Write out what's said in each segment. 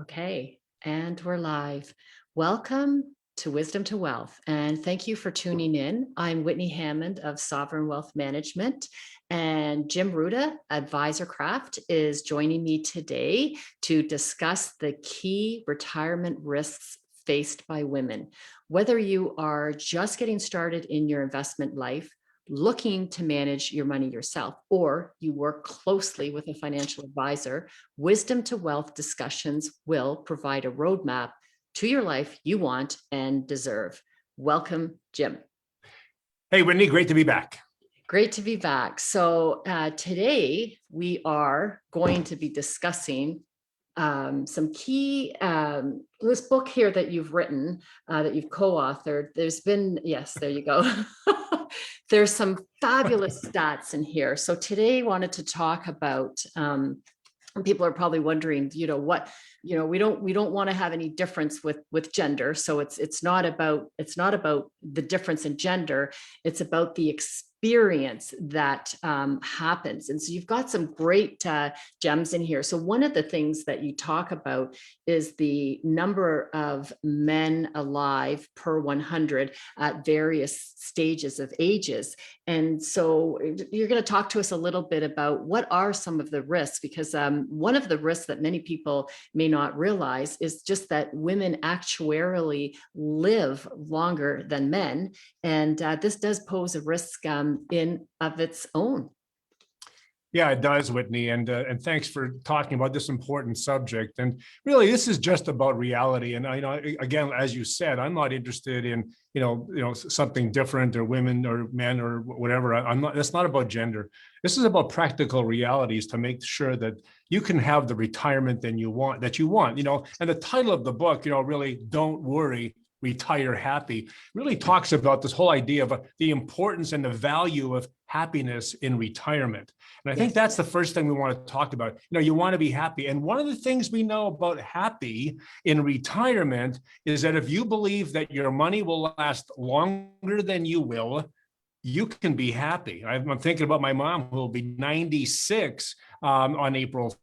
Okay, and we're live. Welcome to Wisdom to Wealth, and thank you for tuning in. I'm Whitney Hammond of Sovereign Wealth Management, and Jim Ruta, Advisor Craft, is joining me today to discuss the key retirement risks faced by women. Whether you are just getting started in your investment life, looking to manage your money yourself, or you work closely with a financial advisor, Wisdom to Wealth discussions will provide a roadmap to your life you want and deserve. Welcome, Jim. Hey, Whitney, great to be back. Great to be back. So today we are going to be discussing some key, this book here that you've written, that you've co-authored. There's been, yes, there you go. There's some fabulous stats in here. So today I wanted to talk about, people are probably wondering, we don't want to have any difference with gender. So it's not about the difference in gender. It's about the experience that happens. And so you've got some great gems in here. So one of the things that you talk about is the number of men alive per 100 at various stages of ages. And so you're going to talk to us a little bit about what are some of the risks, because one of the risks that many people may not realize is just that women actuarially live longer than men. And this does pose a risk in of its own. Yeah, it does, Whitney, and thanks for talking about this important subject. And really, this is just about reality. And again, as you said, I'm not interested in something different or women or men or whatever. I'm not. That's not about gender. This is about practical realities to make sure that you can have the retirement that you want. And the title of the book, really, don't worry, retire happy, really talks about this whole idea of the importance and the value of happiness in retirement. And I think that's the first thing we want to talk about. You want to be happy. And one of the things we know about happy in retirement is that if you believe that your money will last longer than you will, you can be happy. I'm thinking about my mom, who will be 96 on April.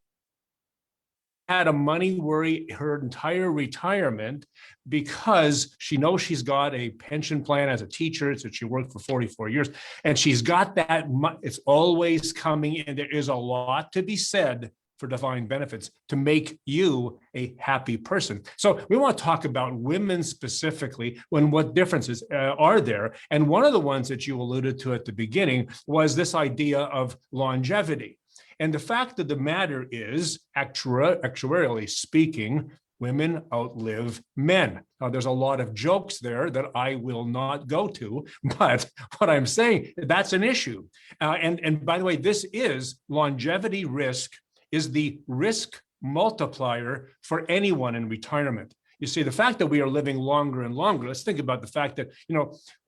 Had a money worry her entire retirement because she knows she's got a pension plan as a teacher, so she worked for 44 years, and she's got that. It's always coming in. There is a lot to be said for defined benefits to make you a happy person. So we want to talk about women specifically, when what differences are there. And one of the ones that you alluded to at the beginning was this idea of longevity. And the fact of the matter is, actuarially speaking, women outlive men. Now, there's a lot of jokes there that I will not go to, but what I'm saying, that's an issue. And by the way, this is longevity risk is the risk multiplier for anyone in retirement. You see, the fact that we are living longer and longer, let's think about the fact that,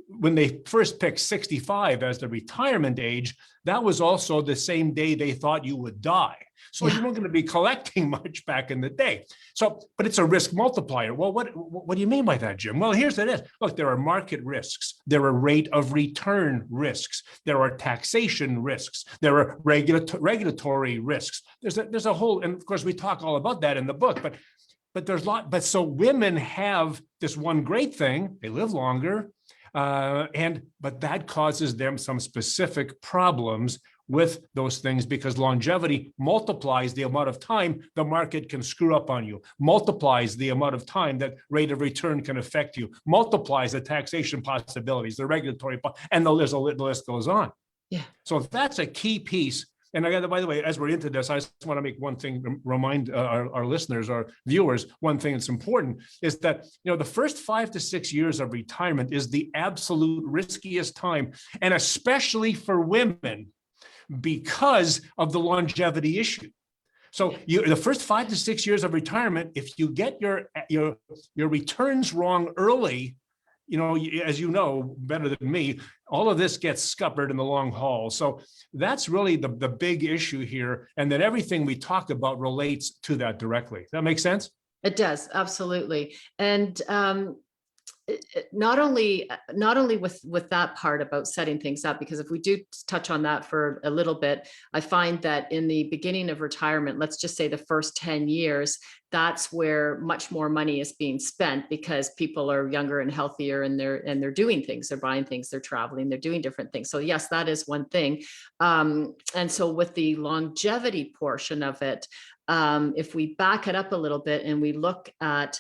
when they first picked 65 as the retirement age, that was also the same day they thought you would die. So you weren't going to be collecting much back in the day. So, but it's a risk multiplier. Well, what do you mean by that, Jim? Well, here's it is. Look, there are market risks. There are rate of return risks. There are taxation risks. There are regulatory risks. There's a whole, and of course we talk all about that in the book, but there's a lot. But so women have this one great thing. They live longer. But that causes them some specific problems with those things, because longevity multiplies the amount of time the market can screw up on you, multiplies the amount of time that rate of return can affect you, multiplies the taxation possibilities, the regulatory, and the list goes on. Yeah. So that's a key piece. And I got to, by the way, as we're into this, I just want to make one thing, remind our listeners, our viewers, one thing that's important is that, the first 5 to 6 years of retirement is the absolute riskiest time, and especially for women because of the longevity issue. So the first 5 to 6 years of retirement, if you get your returns wrong early, as you know better than me, all of this gets scuppered in the long haul. So that's really the big issue here, and that everything we talk about relates to that directly. Does that make sense? It does, absolutely. And not only with that part about setting things up, because if we do touch on that for a little bit, I find that in the beginning of retirement, let's just say the first 10 years, that's where much more money is being spent, because people are younger and healthier, and they're doing things, they're buying things, they're traveling, they're doing different things. So yes, that is one thing. And so with the longevity portion of it, if we back it up a little bit and we look at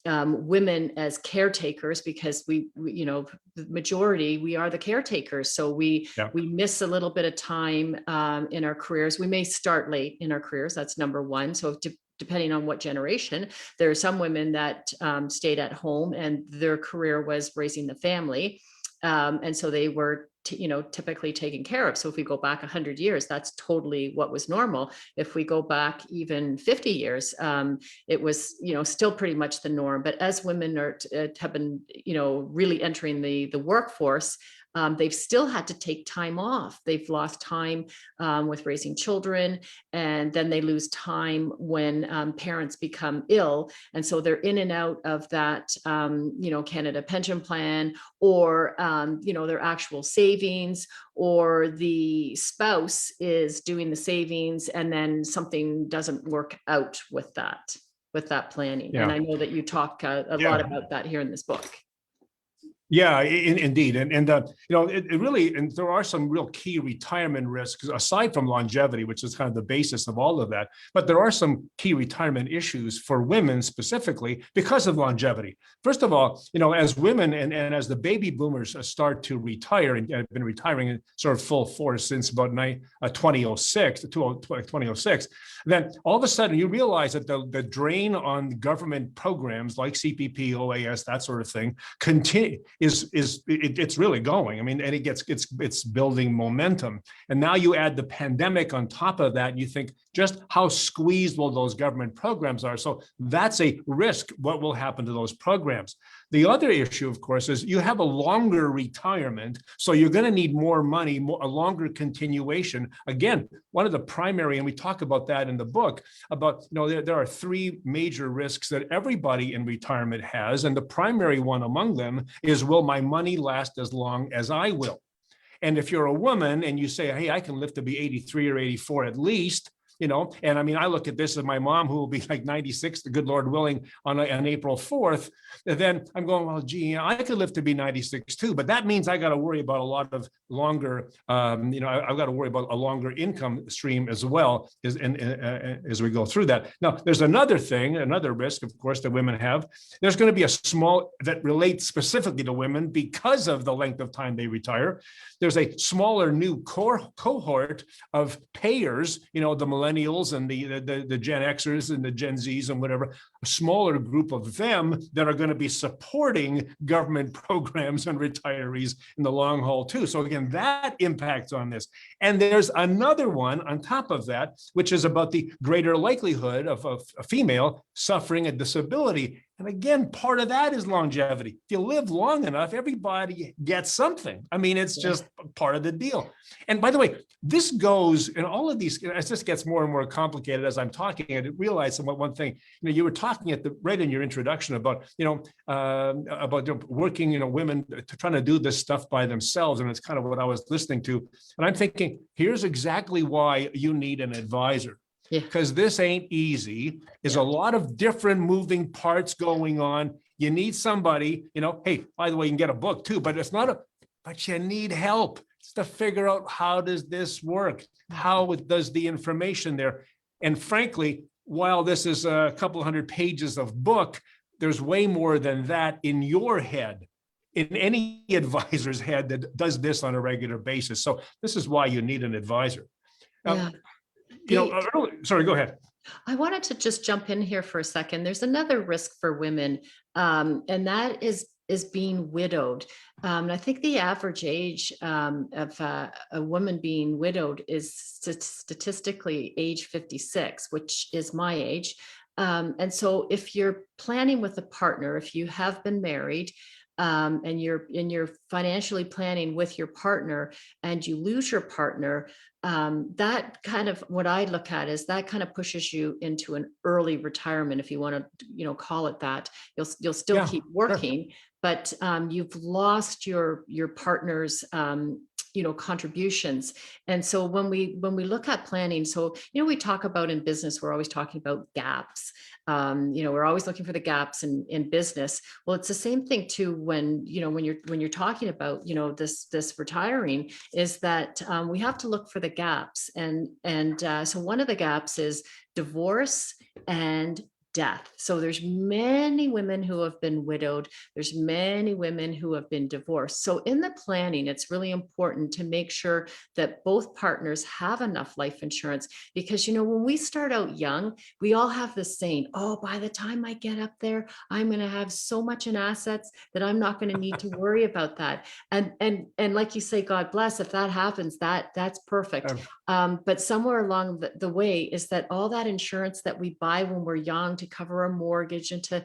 women as caretakers, because we, you know, the majority, we are the caretakers. So we miss a little bit of time in our careers. We may start late in our careers. That's number one. So depending on what generation, there are some women that stayed at home and their career was raising the family. And so they were, typically taken care of. So if we go back 100 years, that's totally what was normal. If we go back even 50 years, it was, still pretty much the norm. But as women have been, really entering the workforce, they've still had to take time off. They've lost time with raising children, and then they lose time when parents become ill. And so they're in and out of that, Canada Pension Plan, or, their actual savings, or the spouse is doing the savings, and then something doesn't work out with that planning. Yeah. And I know that you talk a lot about that here in this book. Yeah, indeed. And it really, and there are some real key retirement risks aside from longevity, which is kind of the basis of all of that. But there are some key retirement issues for women specifically because of longevity. First of all, as women and as the baby boomers start to retire, and have been retiring in sort of full force since about 2006, then all of a sudden you realize that the drain on government programs like CPP, OAS, that sort of thing, it's really going. I mean, and it's building momentum. And now you add the pandemic on top of that, and you think just how squeezed will those government programs are. So that's a risk. What will happen to those programs? The other issue, of course, is you have a longer retirement, so you're going to need more money, a longer continuation. Again, one of the primary, and we talk about that in the book, about, there are three major risks that everybody in retirement has. And the primary one among them is, will my money last as long as I will? And if you're a woman and you say, hey, I can live to be 83 or 84 at least, and I mean, I look at this as my mom, who will be like 96, the good Lord willing, on April 4th, then I'm going, well, gee, I could live to be 96 too, but that means I got to worry about a lot of longer, I've got to worry about a longer income stream as well as we go through that. Now, there's another risk, of course, that women have. There's going to be a small, that relates specifically to women because of the length of time they retire. There's a smaller new cohort of payers, the millennials and the Gen Xers and the Gen Zs and whatever, a smaller group of them that are going to be supporting government programs and retirees in the long haul too. So again, that impacts on this. And there's another one on top of that, which is about the greater likelihood of a female suffering a disability. And again, part of that is longevity. If you live long enough, everybody gets something. I mean, it's just part of the deal. And by the way, this goes in all of these, it just gets more and more complicated as I'm talking. And I realized one thing, you were talking right in your introduction about, working, women trying to do this stuff by themselves. And it's kind of what I was listening to. And I'm thinking, here's exactly why you need an advisor. Because this ain't easy. There's a lot of different moving parts going on. You need somebody, hey, by the way, you can get a book too, but but you need help to figure out, how does this work? How does the information there? And frankly, while this is a couple hundred pages of book, there's way more than that in your head, in any advisor's head that does this on a regular basis. So this is why you need an advisor. Sorry, go ahead. I wanted to just jump in here for a second. There's another risk for women, and that is being widowed. And I think the average age of a woman being widowed is statistically age 56, which is my age. And so if you're planning with a partner, if you have been married, and you're financially planning with your partner, and you lose your partner, that kind of, what I look at is that kind of pushes you into an early retirement, if you want to, call it that. You'll still Yeah, keep sure. working, but you've lost your partner's contributions. And so when we look at planning, so we talk about in business, we're always talking about gaps. We're always looking for the gaps in business. Well, it's the same thing too when you're talking about this retiring, is that we have to look for the gaps. And so one of the gaps is divorce and death. So there's many women who have been widowed. There's many women who have been divorced. So in the planning, it's really important to make sure that both partners have enough life insurance, because when we start out young, we all have this saying, oh, by the time I get up there, I'm going to have so much in assets that I'm not going to need to worry about that. And like you say, God bless, if that happens, that's perfect. But somewhere along the way is that all that insurance that we buy when we're young to cover a mortgage and to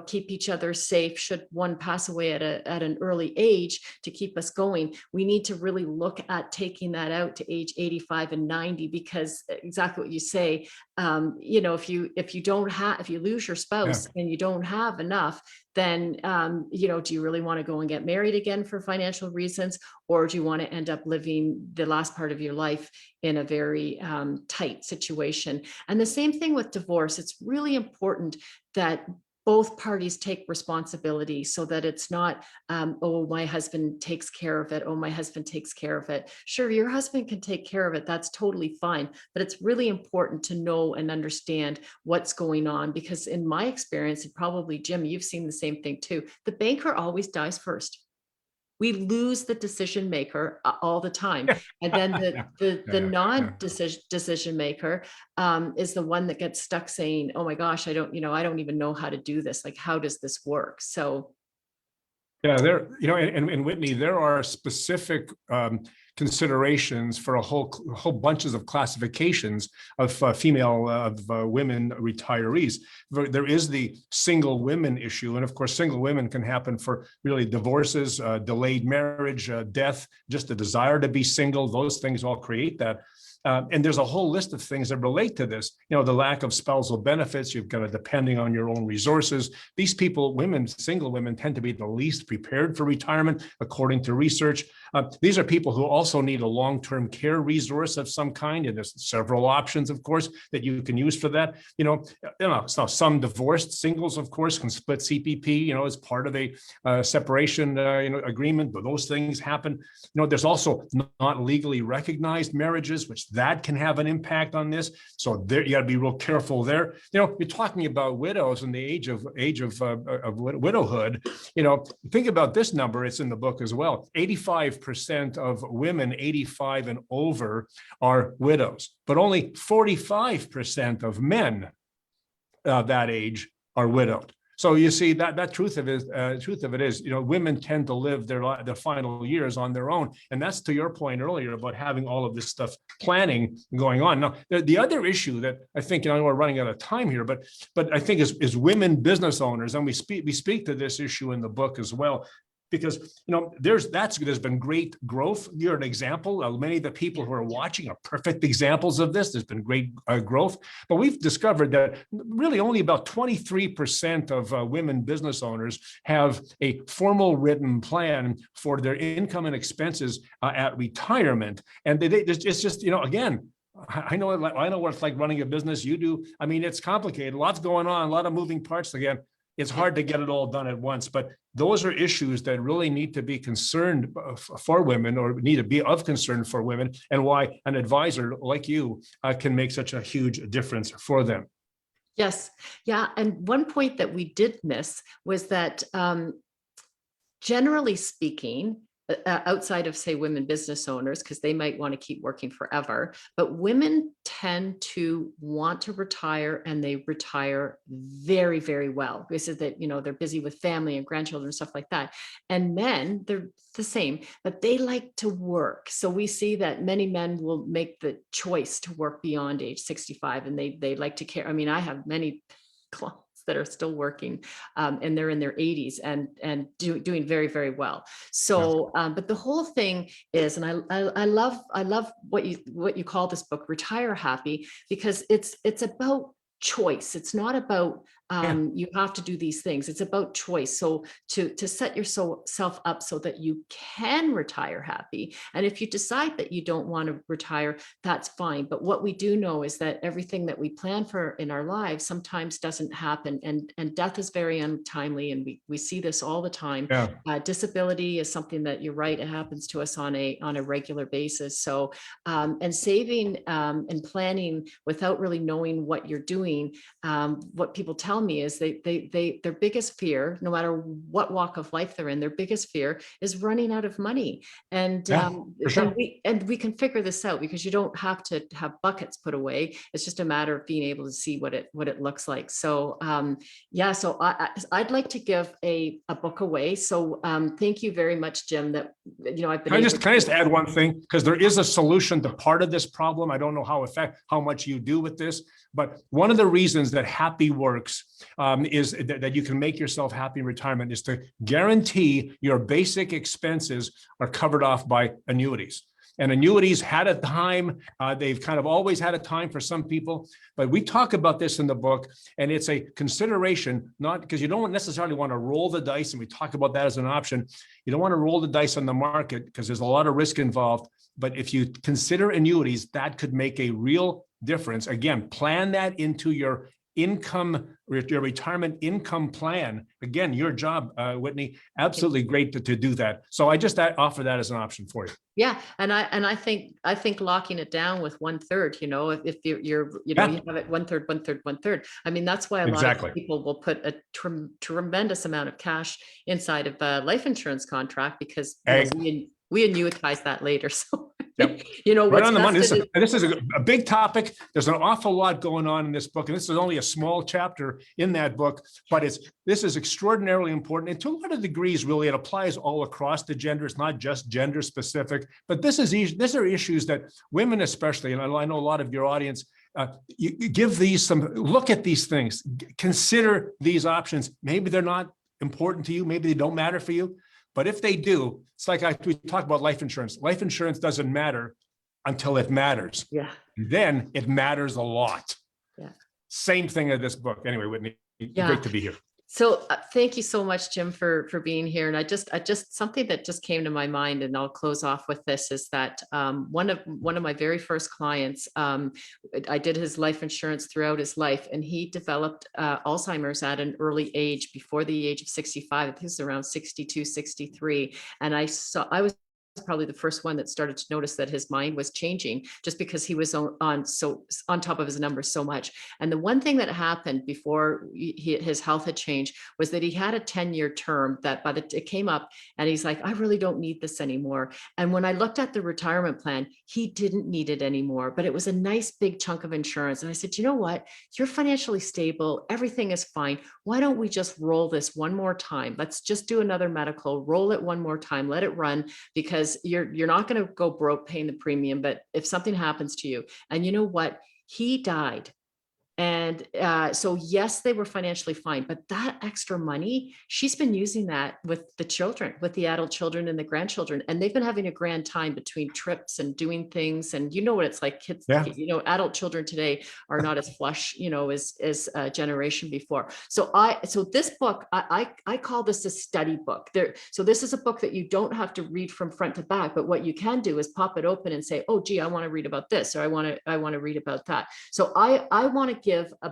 keep each other safe should one pass away at an early age, to keep us going, we need to really look at taking that out to age 85 and 90, because exactly what you say, if you lose your spouse and you don't have enough, then do you really want to go and get married again for financial reasons, or do you want to end up living the last part of your life in a very tight situation? And the same thing with divorce. It's really important that both parties take responsibility, so that it's not, oh, my husband takes care of it. Oh, my husband takes care of it. Sure, your husband can take care of it. That's totally fine. But it's really important to know and understand what's going on, because in my experience, and probably Jim, you've seen the same thing too, the banker always dies first. We lose the decision maker all the time. And then the non-decision maker is the one that gets stuck saying, oh my gosh, I don't even know how to do this. Like, how does this work? So Yeah, and Whitney, there are specific considerations for a whole bunches of classifications of women retirees. There is the single women issue, and of course, single women can happen for really divorces, delayed marriage, death, just the desire to be single. Those things all create that. And there's a whole list of things that relate to this. The lack of spousal benefits, you've got to depending on your own resources. These people, single women tend to be the least prepared for retirement, according to research. These are people who also need a long-term care resource of some kind. And there's several options, of course, that you can use for that. So some divorced singles, of course, can split CPP, as part of a separation, agreement, but those things happen. There's also not legally recognized marriages, which that can have an impact on this. So there, you got to be real careful there. You're talking about widows and the age of widowhood. Think about this number. It's in the book as well. 85% of women 85 and over are widows, but only 45% of men that age are widowed. So you see that truth of it is, women tend to live their final years on their own, and that's to your point earlier about having all of this stuff planning going on. Now, the other issue that I think, I know we're running out of time here, but I think is women business owners, and we speak to this issue in the book as well. Because there's been great growth. You're an example. Many of the people who are watching are perfect examples of this. There's been great growth, but we've discovered that really only about 23% of women business owners have a formal written plan for their income and expenses at retirement. And it's just again. I know what it's like running a business. You do. I mean, it's complicated. Lots going on. A lot of moving parts. Again, it's hard to get it all done at once, but those are issues that really need to be concerned for women, or need to be of concern for women, and why an advisor like you can make such a huge difference for them. Yes. Yeah. And one point that we did miss was that generally speaking, outside of, say, women business owners, because they might want to keep working forever, but women tend to want to retire, and they retire very, very well. This is that, they're busy with family and grandchildren and stuff like that. And men, they're the same, but they like to work. So we see that many men will make the choice to work beyond age 65, and they like to care. I mean, I have many clients that are still working, and they're in their 80s and doing very, very well. So, but the whole thing is, and I love what you call this book, Retire Happy, because it's about choice. It's not about you have to do these things. It's about choice. So to set yourself up so that you can retire happy. And if you decide that you don't want to retire, that's fine. But what we do know is that everything that we plan for in our lives sometimes doesn't happen, and death is very untimely, and we see this all the time. Disability is something that, you're right, it happens to us on a regular basis. So and saving and planning without really knowing what you're doing, what people tell me is their biggest fear, no matter what walk of life they're in, their biggest fear is running out of money. And we can figure this out, because you don't have to have buckets put away. It's just a matter of being able to see what it looks like. So so I'd like to give a book away. So thank you very much, Jim. That I've been. Can I just add one thing, because there is a solution to part of this problem. I don't know how much you do with this, but one of the reasons that Happy works is that you can make yourself happy in retirement is to guarantee your basic expenses are covered off by annuities. And annuities had a time, they've kind of always had a time for some people, but we talk about this in the book, and it's a consideration, not because you don't necessarily want to roll the dice, and we talk about that as an option. You don't want to roll the dice on the market because there's a lot of risk involved. But if you consider annuities, that could make a real difference. Again, plan that into your retirement income plan. Again, your job, Whitney, absolutely great to do that. So I just offer that as an option for you. Yeah, and I think locking it down with 1/3, if you have it 1/3, 1/3, 1/3. I mean, that's why a lot of people will put a tremendous amount of cash inside of a life insurance contract, because we annuitize that later. So right on the money. This is a big topic. There's an awful lot going on in this book, and this is only a small chapter in that book, but this is extraordinarily important. And to a lot of degrees, really, it applies all across the gender. It's not just gender specific, but these are issues that women especially, and I know a lot of your audience, you give these look at these things, consider these options. Maybe they're not important to you. Maybe they don't matter for you. But if they do, it's like we talk about life insurance. Life insurance doesn't matter until it matters. Yeah. Then it matters a lot. Yeah. Same thing in this book. Anyway, Whitney, great to be here. So thank you so much, Jim, for being here. And I just something that just came to my mind, and I'll close off with this, is that one of my very first clients, I did his life insurance throughout his life, and he developed Alzheimer's at an early age, before the age of 65. I think it was around 62, 63. And I was probably the first one that started to notice that his mind was changing, just because he was on top of his numbers so much. And the one thing that happened before his health had changed was that he had a 10-year term that it came up, and he's like, I really don't need this anymore. And when I looked at the retirement plan, he didn't need it anymore, but it was a nice big chunk of insurance. And I said, you know what? You're financially stable. Everything is fine. Why don't we just roll this one more time? Let's just do another medical, roll it one more time, let it run, because you're not going to go broke paying the premium. But if something happens to you, and you know what, he died. And so, yes, they were financially fine, but that extra money, she's been using that with the children, with the adult children and the grandchildren. And they've been having a grand time between trips and doing things. And you know what it's like, kids, adult children today are not as flush, as a generation before. So this book, I call this a study book. So this is a book that you don't have to read from front to back, but what you can do is pop it open and say, oh, gee, I want to read about this, or I want to read about that. So I want to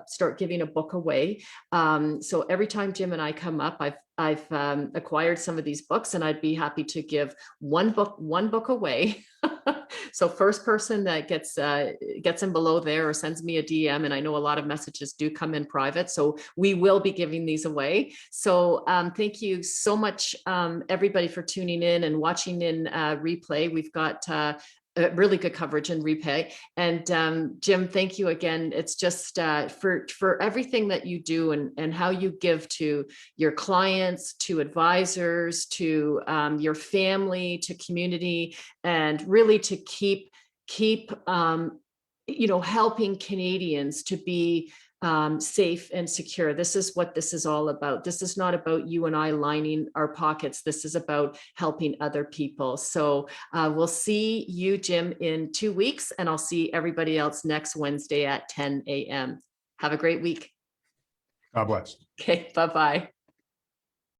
start giving a book away. So every time Jim and I come up, I've acquired some of these books, and I'd be happy to give one book away. So first person that gets them below there or sends me a DM, and I know a lot of messages do come in private, so we will be giving these away. So thank you so much, everybody, for tuning in and watching in replay. We've got really good coverage and repay. And Jim, thank you again. It's just for everything that you do, and how you give to your clients, to advisors, to your family, to community, and really to keep helping Canadians to be safe and secure. This is what this is all about. This is not about you and I lining our pockets. This is about helping other people. So we'll see you, Jim, in 2 weeks, and I'll see everybody else next Wednesday at 10 a.m. Have a great week. God bless. Okay, bye-bye.